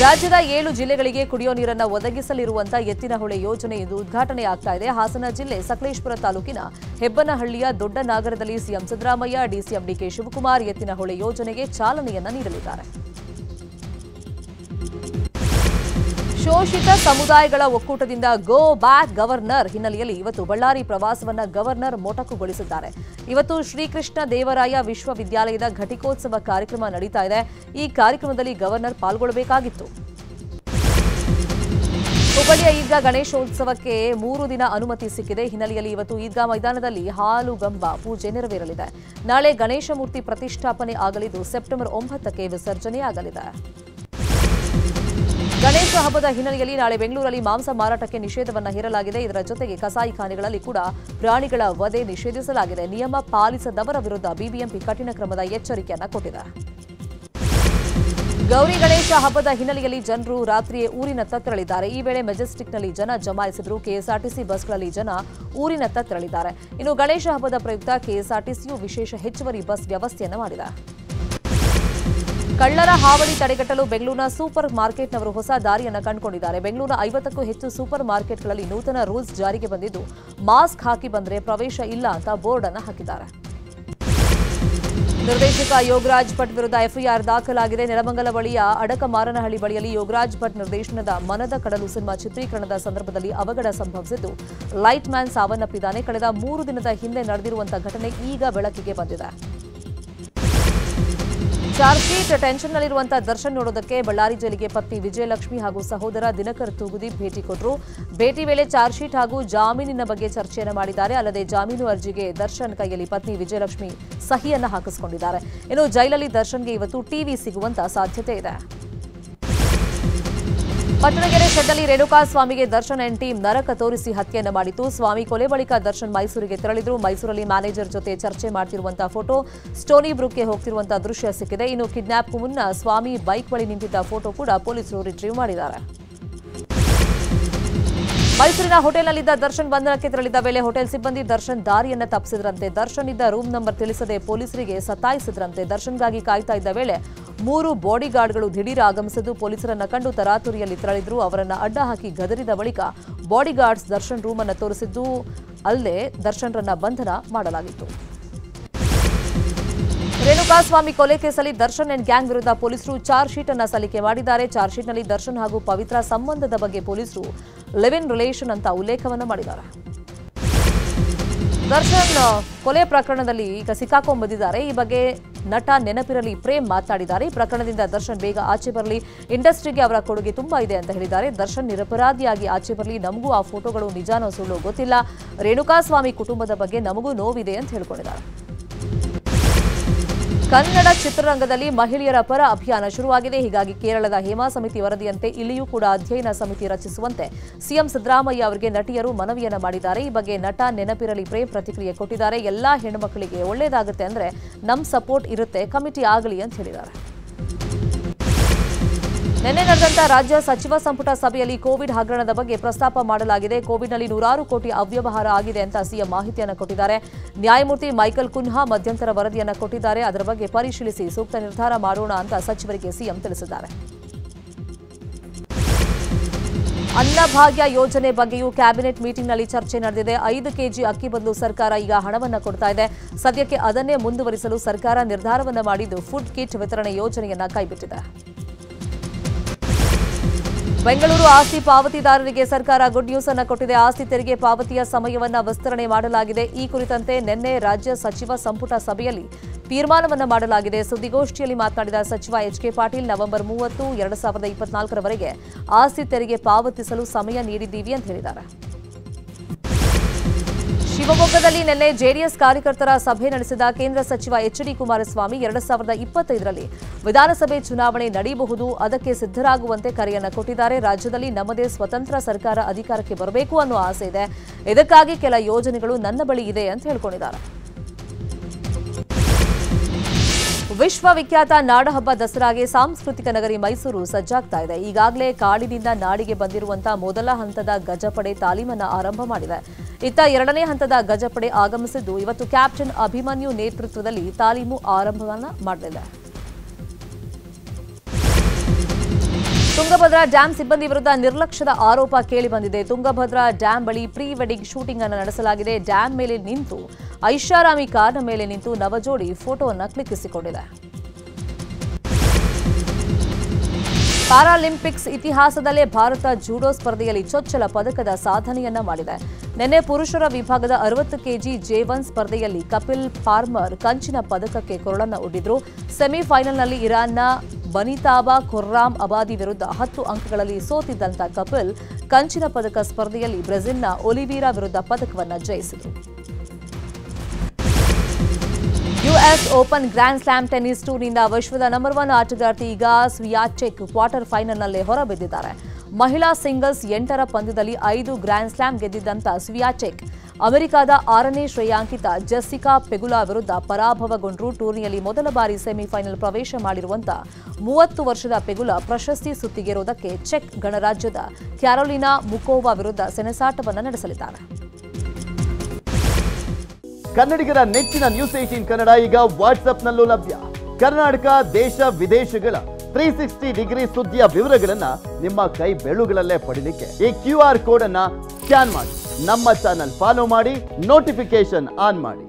ರಾಜ್ಯದ 7 ಜಿಲ್ಲೆಗಳಿಗೆ ಕುಡಿಯೋ ನೀರನ್ನು ಒದಗಿಸಲಿರುವಂತಹ ಎತ್ತಿನಹೊಳೆ ಯೋಜನೆ ಇಂದು ಉದ್ಘಾಟನೆ ಆಗ್ತಾ ಇದೆ. ಹಾಸನ ಜಿಲ್ಲೆ ಸಕಲೇಶಪುರ ತಾಲೂಕಿನ ಹೆಬ್ಬನಹಳ್ಳಿಯ ದೊಡ್ಡನಾಗರದಲ್ಲಿ CM Siddaramaiah, DCM DK Shivakumar Ettinahole ಯೋಜನೆಗೆ ಚಾಲನೆಯನ್ನ ನೀಡಲಿದ್ದಾರೆ. ಶೋಷಿತ ಸಮುದಾಯಗಳ ಒಕ್ಕೂಟದಿಂದ ಗೋ ಬ್ಯಾಕ್ ಗವರ್ನರ್ ಹಿನ್ನೆಲೆಯಲ್ಲಿ ಇವತ್ತು ಬಳ್ಳಾರಿ ಪ್ರವಾಸವನ್ನ ಗವರ್ನರ್ ಮೊಟಕುಗೊಳಿಸಿದ್ದಾರೆ. ಇವತ್ತು ಶ್ರೀಕೃಷ್ಣ ದೇವರಾಯ ವಿಶ್ವವಿದ್ಯಾಲಯದ ಘಟಿಕೋತ್ಸವ ಕಾರ್ಯಕ್ರಮ ನಡೀತಾ ಇದೆ. ಈ ಕಾರ್ಯಕ್ರಮದಲ್ಲಿ ಗವರ್ನರ್ ಪಾಲ್ಗೊಳ್ಳಬೇಕಾಗಿತ್ತು. ಹುಬ್ಬಳ್ಳಿಯ ಈದ್ಗಾ ಗಣೇಶೋತ್ಸವಕ್ಕೆ 3 ದಿನ ಅನುಮತಿ ಸಿಕ್ಕಿದೆ. ಹಿನ್ನೆಲೆಯಲ್ಲಿ ಇವತ್ತು ಈದ್ಗಾ ಮೈದಾನದಲ್ಲಿ ಹಾಲುಗಂಬ ಪೂಜೆ ನೆರವೇರಲಿದೆ. ನಾಳೆ ಗಣೇಶ ಮೂರ್ತಿ ಪ್ರತಿಷ್ಠಾಪನೆ ಆಗಲಿದ್ದು ಸೆಪ್ಟೆಂಬರ್ 9ಕ್ಕೆ ವಿಸರ್ಜನೆಯಾಗಲಿದೆ. ಗಣೇಶ ಹಬ್ಬದ ಹಿನ್ನೆಲೆಯಲ್ಲಿ ನಾಳೆ ಬೆಂಗಳೂರಲ್ಲಿ ಮಾಂಸ ಮಾರಾಟಕ್ಕೆ ನಿಷೇಧವನ್ನು ಹೇರಲಾಗಿದೆ. ಇದರ ಜೊತೆಗೆ ಕಸಾಯಿಖಾನೆಗಳಲ್ಲಿ ಕೂಡ ಪ್ರಾಣಿಗಳ ವಧೆ ನಿಷೇಧಿಸಲಾಗಿದೆ. ನಿಯಮ ಪಾಲಿಸದವರ ವಿರುದ್ಧ ಬಿಬಿಎಂಪಿ ಕಠಿಣ ಕ್ರಮದ ಎಚ್ಚರಿಕೆಯನ್ನು ಕೊಟ್ಟಿದೆ. ಗೌರಿ ಗಣೇಶ ಹಬ್ಬದ ಹಿನ್ನೆಲೆಯಲ್ಲಿ ಜನರು ರಾತ್ರಿಯೇ ಊರಿನತ್ತ ತೆರಳಿದ್ದಾರೆ. ಈ ವೇಳೆ ಮೆಜೆಸ್ಟಿಕ್ನಲ್ಲಿ ಜನ ಜಮಾಯಿಸಿದ್ರು. ಕೆಎಸ್ಆರ್ಟಿಸಿ ಬಸ್ಗಳಲ್ಲಿ ಜನ ಊರಿನತ್ತ ತೆರಳಿದ್ದಾರೆ. ಇನ್ನು ಗಣೇಶ ಹಬ್ಬದ ಪ್ರಯುಕ್ತ ಕೆಎಸ್ಆರ್ಟಿಸಿಯು ವಿಶೇಷ ಹೆಚ್ಚುವರಿ ಬಸ್ ವ್ಯವಸ್ಥೆಯನ್ನು ಮಾಡಿದೆ. ಕಳ್ಳರ ಹಾವಳಿ ತಡೆಗಟ್ಟಲು ಬೆಂಗಳೂರಿನ ಸೂಪರ್ ಮಾರ್ಕೆಟ್ನವರು ಹೊಸ ದಾರಿಯನ್ನು ಕಂಡುಕೊಂಡಿದ್ದಾರೆ. ಬೆಂಗಳೂರಿನ 50ಕ್ಕೂ ಹೆಚ್ಚು ಸೂಪರ್ ಮಾರ್ಕೆಟ್ಗಳಲ್ಲಿ ನೂತನ ರೂಲ್ಸ್ ಜಾರಿಗೆ ಬಂದಿದ್ದು, ಮಾಸ್ಕ್ ಹಾಕಿ ಬಂದರೆ ಪ್ರವೇಶ ಇಲ್ಲ ಅಂತ ಬೋರ್ಡ್ ಅನ್ನು ಹಾಕಿದ್ದಾರೆ. ನಿರ್ದೇಶಕ ಯೋಗರಾಜ್ ಭಟ್ ವಿರುದ್ಧ ಎಫ್ಐಆರ್ ದಾಖಲಾಗಿದೆ. ನೆಲಮಂಗಲ ಬಳಿಯ ಅಡಕಮಾರನಹಳ್ಳಿ ಬಳಿಯಲ್ಲಿ ಯೋಗರಾಜ್ ಭಟ್ ನಿರ್ದೇಶನದ ಮನದ ಕಡಲು ಸಿನಿಮಾ ಚಿತ್ರೀಕರಣದ ಸಂದರ್ಭದಲ್ಲಿ ಅವಘಡ ಸಂಭವಿಸಿದ್ದು, ಲೈಟ್ ಮ್ಯಾನ್ ಸಾವನ್ನಪ್ಪಿದ್ದಾನೆ. ಕಳೆದ 3 ದಿನದ ಹಿಂದೆ ನಡೆದಿರುವಂತಹ ಘಟನೆ ಈಗ ಬೆಳಕಿಗೆ ಬಂದಿದೆ. ಚಾರ್ಜ್ ಶೀಟ್ ಟೆನ್ಷನ್ನಲ್ಲಿರುವಂತಹ ದರ್ಶನ್ ನೋಡೋದಕ್ಕೆ ಬಳ್ಳಾರಿ ಜೈಲಿಗೆ ಪತ್ನಿ ವಿಜಯಲಕ್ಷ್ಮಿ ಹಾಗೂ ಸಹೋದರ ದಿನಕರ್ ತೂಗುದೀಪ್ ಭೇಟಿ ಕೊಟ್ಟರು. ಭೇಟಿ ವೇಳೆ ಚಾರ್ಜ್ ಶೀಟ್ ಹಾಗೂ ಜಾಮೀನಿನ ಬಗ್ಗೆ ಚರ್ಚೆಯನ್ನು ಮಾಡಿದ್ದಾರೆ. ಅಲ್ಲದೆ ಜಾಮೀನು ಅರ್ಜಿಗೆ ದರ್ಶನ್ ಕೈಯಲ್ಲಿ ಪತ್ನಿ ವಿಜಯಲಕ್ಷ್ಮಿ ಸಹಿಯನ್ನು ಹಾಕಿಸಿಕೊಂಡಿದ್ದಾರೆ. ಇನ್ನು ಜೈಲಲ್ಲಿ ದರ್ಶನ್ಗೆ ಇವತ್ತು ಟಿವಿ ಸಿಗುವಂತ ಸಾಧ್ಯತೆ ಇದೆ. ಪಟ್ಟಣಗೆರೆ ಶೆಡ್ನಲ್ಲಿ ರೇಣುಕಾಸ್ವಾಮಿಗೆ ದರ್ಶನ್ ಅಂಡ್ ಟೀಮ್ ನರಕ ತೋರಿಸಿ ಹತ್ಯೆಯನ್ನು ಮಾಡಿತು. ಸ್ವಾಮಿ ಕೊಲೆ ಬಳಿಕ ದರ್ಶನ್ ಮೈಸೂರಿಗೆ ತೆರಳಿದ್ರು. ಮೈಸೂರಲ್ಲಿ ಮ್ಯಾನೇಜರ್ ಜೊತೆ ಚರ್ಚೆ ಮಾಡ್ತಿರುವಂತಹ ಫೋಟೋ ಸ್ಟೋನಿ ಬ್ರೂಕ್ಗೆ ಹೋಗ್ತಿರುವಂತಹ ದೃಶ್ಯ ಸಿಕ್ಕಿದೆ. ಇನ್ನು ಕಿಡ್ನಾಪ್ಗೂ ಮುನ್ನ ಸ್ವಾಮಿ ಬೈಕ್ ಬಳಿ ನಿಂತಿದ್ದ ಫೋಟೋ ಕೂಡ ಪೊಲೀಸರು ರಿಟ್ರೀವ್ ಮಾಡಿದ್ದಾರೆ. ಮೈಸೂರಿನ ಹೋಟೆಲ್ನಲ್ಲಿದ್ದ ದರ್ಶನ್ ಬಂಧನಕ್ಕೆ ತೆರಳಿದ್ದ ವೇಳೆ ಹೋಟೆಲ್ ಸಿಬ್ಬಂದಿ ದರ್ಶನ್ ದಾರಿಯನ್ನ ತಪ್ಪಿಸಿದ್ರಂತೆ. ದರ್ಶನ್ ಇದ್ದ ರೂಮ್ ನಂಬರ್ ತಿಳಿಸದೆ ಪೊಲೀಸರಿಗೆ ಸತಾಯಿಸಿದ್ರಂತೆ. ದರ್ಶನ್ಗಾಗಿ ಕಾಯ್ತಾ ಇದ್ದ ವೇಳೆ 3 ಬಾಡಿಗಾರ್ಡ್ಗಳು ದಿಢೀರ್ ಆಗಮಿಸಿದ್ದು ಪೊಲೀಸರನ್ನ ಕಂಡು ತರಾತುರಿಯಲ್ಲಿ ತೆರಳಿದ್ರು. ಅವರನ್ನ ಅಡ್ಡ ಹಾಕಿ ಗದರಿದ ಬಳಿಕ ಬಾಡಿಗಾರ್ಡ್ಸ್ ದರ್ಶನ್ ರೂಮ್ ಅನ್ನು ತೋರಿಸಿದ್ದು, ಅಲ್ಲೇ ದರ್ಶನ್ರನ್ನ ಬಂಧನ ಮಾಡಲಾಗಿತ್ತು. ರೇಣುಕಾಸ್ವಾಮಿ ಕೊಲೆ ಕೇಸಲ್ಲಿ ದರ್ಶನ್ ಅಂಡ್ ಗ್ಯಾಂಗ್ ವಿರುದ್ಧ ಪೊಲೀಸರು ಚಾರ್ಜ್ ಶೀಟ್ ಅನ್ನು ಸಲ್ಲಿಕೆ ಮಾಡಿದ್ದಾರೆ. ಚಾರ್ಜ್ ಶೀಟ್ನಲ್ಲಿ ದರ್ಶನ್ ಹಾಗೂ ಪವಿತ್ರ ಸಂಬಂಧದ ಬಗ್ಗೆ ಪೊಲೀಸರು ಲಿವ್ ಇನ್ ರಿಲೇಷನ್ ಅಂತ ಉಲ್ಲೇಖವನ್ನು ಮಾಡಿದ್ದಾರೆ. ದರ್ಶನ್ ಕೊಲೆ ಪ್ರಕರಣದಲ್ಲಿ ಈಗ ಸಿಕ್ಕಾಕೊಂಡ್ಬಂದಿದ್ದಾರೆ. ಈ ಬಗ್ಗೆ ನಟ ನೆನಪಿರಲಿ ಪ್ರೇಮ್ ಮಾತನಾಡಿದ್ದಾರೆ. ಈ ಪ್ರಕರಣದಿಂದ ದರ್ಶನ್ ಬೇಗ ಆಚೆ ಬರಲಿ, ಇಂಡಸ್ಟ್ರಿಗೆ ಅವರ ಕೊಡುಗೆ ತುಂಬಾ ಇದೆ ಅಂತ ಹೇಳಿದ್ದಾರೆ. ದರ್ಶನ್ ನಿರಪರಾಧಿಯಾಗಿ ಆಚೆ ಬರಲಿ, ನಮಗೂ ಆ ಫೋಟೋಗಳು ನಿಜಾನೋ ಸುಳ್ಳು ಗೊತ್ತಿಲ್ಲ. ರೇಣುಕಾಸ್ವಾಮಿ ಕುಟುಂಬದ ಬಗ್ಗೆ ನಮಗೂ ನೋವಿದೆ ಅಂತ ಹೇಳಿಕೊಂಡಿದ್ದಾರೆ. ಕನ್ನಡ ಚಿತ್ರರಂಗದಲ್ಲಿ ಮಹಿಳೆಯರ ಪರ ಅಭಿಯಾನ ಶುರುವಾಗಿದೆ. ಹೀಗಾಗಿ ಕೇರಳದ ಹೇಮಾ ಸಮಿತಿ ವರದಿಯಂತೆ ಇಲ್ಲಿಯೂ ಕೂಡ ಅಧ್ಯಯನ ಸಮಿತಿ ರಚಿಸುವಂತೆ ಸಿಎಂ ಸಿದ್ದರಾಮಯ್ಯ ಅವರಿಗೆ ನಟಿಯರು ಮನವಿಯನ್ನ ಮಾಡಿದ್ದಾರೆ. ಈ ಬಗ್ಗೆ ನಟ ನೆನಪಿರಲಿ ಪ್ರೇಮ್ ಪ್ರತಿಕ್ರಿಯೆ ಕೊಟ್ಟಿದ್ದಾರೆ. ಎಲ್ಲಾ ಹೆಣ್ಣುಮಕ್ಕಳಿಗೆ ಒಳ್ಳೇದಾಗುತ್ತೆ ಅಂದ್ರೆ ನಮ್ ಸಪೋರ್ಟ್ ಇರುತ್ತೆ, ಕಮಿಟಿ ಆಗಲಿ ಅಂತ ಹೇಳಿದ್ದಾರೆ. ನಿನ್ನೆ ನಡೆದಂತ ರಾಜ್ಯ ಸಚಿವ ಸಂಪುಟ ಸಭೆಯಲ್ಲಿ ಕೋವಿಡ್ ಹಗರಣದ ಬಗ್ಗೆ ಪ್ರಸ್ತಾಪ ಮಾಡಲಾಗಿದೆ. ಕೋವಿಡ್ನಲ್ಲಿ 100 ಕೋಟಿ ಅವ್ಯವಹಾರ ಆಗಿದೆ ಅಂತ ಸಿಎಂ ಮಾಹಿತಿಯನ್ನು ಕೊಟ್ಟಿದ್ದಾರೆ. ನ್ಯಾಯಮೂರ್ತಿ ಮೈಕಲ್ ಕುನ್ಹಾ ಮಧ್ಯಂತರ ವರದಿಯನ್ನು ಕೊಟ್ಟಿದ್ದಾರೆ. ಅದರ ಬಗ್ಗೆ ಪರಿಶೀಲಿಸಿ ಸೂಕ್ತ ನಿರ್ಧಾರ ಮಾಡೋಣ ಅಂತ ಸಚಿವರಿಗೆ ಸಿಎಂ ತಿಳಿಸಿದ್ದಾರೆ. ಅನ್ನಭಾಗ್ಯ ಯೋಜನೆ ಬಗ್ಗೆಯೂ ಕ್ಯಾಬಿನೆಟ್ ಮೀಟಿಂಗ್ನಲ್ಲಿ ಚರ್ಚೆ ನಡೆದಿದೆ. 5 ಕೆಜಿ ಅಕ್ಕಿ ಬದಲು ಸರ್ಕಾರ ಈಗ ಹಣವನ್ನು ಕೊಡ್ತಾ ಇದೆ. ಸದ್ಯಕ್ಕೆ ಅದನ್ನೇ ಮುಂದುವರಿಸಲು ಸರ್ಕಾರ ನಿರ್ಧಾರವನ್ನು ಮಾಡಿದ್ದು ಫುಡ್ ಕಿಟ್ ವಿತರಣೆ ಯೋಜನೆಯನ್ನ ಕೈಬಿಟ್ಟಿದೆ. ಬೆಂಗಳೂರು ಆಸ್ತಿ ಪಾವತಿದಾರರಿಗೆ ಸರ್ಕಾರ ಗುಡ್ ನ್ಯೂಸ್ ಅನ್ನು ಕೊಟ್ಟಿದೆ. ಆಸ್ತಿ ತೆರಿಗೆ ಪಾವತಿಯ ಸಮಯವನ್ನು ವಿಸ್ತರಣೆ ಮಾಡಲಾಗಿದೆ. ಈ ಕುರಿತಂತೆ ನಿನ್ನೆ ರಾಜ್ಯ ಸಚಿವ ಸಂಪುಟ ಸಭೆಯಲ್ಲಿ ತೀರ್ಮಾನವನ್ನು ಮಾಡಲಾಗಿದೆ. ಸುದ್ದಿಗೋಷ್ಠಿಯಲ್ಲಿ ಮಾತನಾಡಿದ ಸಚಿವ ಎಚ್ಕೆ ಪಾಟೀಲ್, ನವೆಂಬರ್ 30, 2024ರವರೆಗೆ ಆಸ್ತಿ ತೆರಿಗೆ ಪಾವತಿಸಲು ಸಮಯ ನೀಡಿದ್ದೀವಿ ಅಂತ ಹೇಳಿದ್ದಾರೆ. ಶಿವಮೊಗ್ಗದಲ್ಲಿ ನಿನ್ನೆ ಜೆಡಿಎಸ್ ಕಾರ್ಯಕರ್ತರ ಸಭೆ ನಡೆಸಿದ ಕೇಂದ್ರ ಸಚಿವ ಎಚ್ಡಿ ಕುಮಾರಸ್ವಾಮಿ 2025ರಲ್ಲಿ ವಿಧಾನಸಭೆ ಚುನಾವಣೆ ನಡೆಯಬಹುದು, ಅದಕ್ಕೆ ಸಿದ್ಧರಾಗುವಂತೆ ಕರೆಯನ್ನು ಕೊಟ್ಟಿದ್ದಾರೆ. ರಾಜ್ಯದಲ್ಲಿ ನಮ್ಮದೇ ಸ್ವತಂತ್ರ ಸರ್ಕಾರ ಅಧಿಕಾರಕ್ಕೆ ಬರಬೇಕು ಅನ್ನೋ ಆಸೆ ಇದೆ. ಇದಕ್ಕಾಗಿ ಕೆಲ ಯೋಜನೆಗಳು ನನ್ನ ಬಳಿ ಇದೆ ಅಂತ ಹೇಳಿಕೊಂಡಿದ್ದಾರೆ. ವಿಶ್ವವಿಖ್ಯಾತ ನಾಡಹಬ್ಬ ದಸರಾಗೆ ಸಾಂಸ್ಕೃತಿಕ ನಗರಿ ಮೈಸೂರು ಸಜ್ಜಾಗ್ತಾ ಇದೆ. ಈಗಾಗಲೇ ಕಾಡಿನಿಂದ ನಾಡಿಗೆ ಬಂದಿರುವಂತಹ ಮೊದಲ ಹಂತದ ಗಜಪಡೆ ತಾಲೀಮನ್ನು ಆರಂಭ ಮಾಡಿದೆ. ಇತ್ತ 2ನೇ ಹಂತದ ಗಜಪಡೆ ಆಗಮಿಸಿದ್ದು ಇವತ್ತು ಕ್ಯಾಪ್ಟನ್ ಅಭಿಮನ್ಯು ನೇತೃತ್ವದಲ್ಲಿ ತಾಲೀಮು ಆರಂಭವನ್ನ ಮಾಡಲಿದೆ. ತುಂಗಭದ್ರಾ ಡ್ಯಾಂ ಸಿಬ್ಬಂದಿ ವಿರುದ್ಧ ನಿರ್ಲಕ್ಷ್ಯದ ಆರೋಪ ಕೇಳಿಬಂದಿದೆ. ತುಂಗಭದ್ರಾ ಡ್ಯಾಂ ಬಳಿ ಪ್ರೀ ವೆಡ್ಡಿಂಗ್ ಶೂಟಿಂಗ್ ಅನ್ನು ನಡೆಸಲಾಗಿದೆ. ಡ್ಯಾಂ ಮೇಲೆ ನಿಂತು ಐಷಾರಾಮಿ ಕಾರ್ನ ಮೇಲೆ ನಿಂತು ನವಜೋಡಿ ಫೋಟೋವನ್ನು ಕ್ಲಿಕ್ಕಿಸಿಕೊಂಡಿದೆ. ಪ್ಯಾರಾಲಿಂಪಿಕ್ಸ್ ಇತಿಹಾಸದಲ್ಲೇ ಭಾರತ ಜೂಡೋ ಸ್ಪರ್ಧೆಯಲ್ಲಿ ಚೊಚ್ಚಲ ಪದಕದ ಸಾಧನೆಯನ್ನ ಮಾಡಿದೆ. ನಿನ್ನೆ ಪುರುಷರ ವಿಭಾಗದ 60 ಕೆಜಿ J1 ಸ್ಪರ್ಧೆಯಲ್ಲಿ ಕಪಿಲ್ ಪಾರ್ಮರ್ ಕಂಚಿನ ಪದಕಕ್ಕೆ ಕೊರಳನ್ನ ಒಡ್ಡಿದ್ರು. ಸೆಮಿಫೈನಲ್ನಲ್ಲಿ ಇರಾನ್ನ ಬನಿತಾಬಾ ಖುರ್ರಾಮ್ ಅಬಾದಿ ವಿರುದ್ಧ 10 ಅಂಕಗಳಲ್ಲಿ ಸೋತಿದ್ದಂತ ಕಪಿಲ್ ಕಂಚಿನ ಪದಕ ಸ್ಪರ್ಧೆಯಲ್ಲಿ ಬ್ರೆಜಿಲ್ನ ಒಲಿವೀರಾ ವಿರುದ್ಧ ಪದಕವನ್ನು ಜಯಿಸಿದರು. US Open grand slam tennis ಟೂರ್ನಿಂದ ವಿಶ್ವದ ನಂಬರ್ 1 ಆಟಗಾರ್ತಿ ಇಗಾ ಸ್ವಿಯಾಟೆಕ್ ಕ್ವಾರ್ಟರ್ ಫೈನಲ್ನಲ್ಲೇ ಹೊರಬಿದ್ದಿದ್ದಾರೆ. ಮಹಿಳಾ ಸಿಂಗಲ್ಸ್ 8ರ ಪಂದ್ಯದಲ್ಲಿ 5 ಗ್ರ್ಯಾಂಡ್ ಸ್ಲಾಮ್ ಗೆದ್ದಿದ್ದಂಥ ಸ್ವಿಯಾಟೆಕ್ ಅಮೆರಿಕದ 6ನೇ ಶ್ರೇಯಾಂಕಿತ ಜೆಸ್ಸಿಕಾ ಪೆಗುಲಾ ವಿರುದ್ಧ ಪರಾಭವಗೊಂಡರು. ಟೂರ್ನಿಯಲ್ಲಿ ಮೊದಲ ಬಾರಿ ಸೆಮಿಫೈನಲ್ ಪ್ರವೇಶ ಮಾಡಿರುವಂಥ 30 ವರ್ಷದ ಪೆಗುಲಾ ಪ್ರಶಸ್ತಿ ಸುತ್ತಿಗೇರೋದಕ್ಕೆ ಚೆಕ್ ಗಣರಾಜ್ಯದ ಕ್ಯಾರೋಲಿನಾ ಮುಕೋವಾ ವಿರುದ್ಧ ಸೆಣಸಾಟವನ್ನು ನಡೆಸಲಿದ್ದಾರೆ. ಕನ್ನಡಿಗರ ನೆಚ್ಚಿನ ನ್ಯೂಸ್ 18 ಕನ್ನಡ ಈಗ ವಾಟ್ಸ್ಆಪ್ನಲ್ಲೂ ಲಭ್ಯ. ಕರ್ನಾಟಕ, ದೇಶ ವಿದೇಶಗಳ 360 ಡಿಗ್ರಿ ಸುದ್ದಿಯ ವಿವರಗಳನ್ನ ನಿಮ್ಮ ಕೈ ಬೆರಳುಗಳಲ್ಲೇ ಪಡೆಯಲಿಕ್ಕೆ ಈ QR ಕೋಡ್ ಅನ್ನ ಸ್ಕ್ಯಾನ್ ಮಾಡಿ ನಮ್ಮ ಚಾನಲ್ ಫಾಲೋ ಮಾಡಿ, ನೋಟಿಫಿಕೇಶನ್ ಆನ್ ಮಾಡಿ.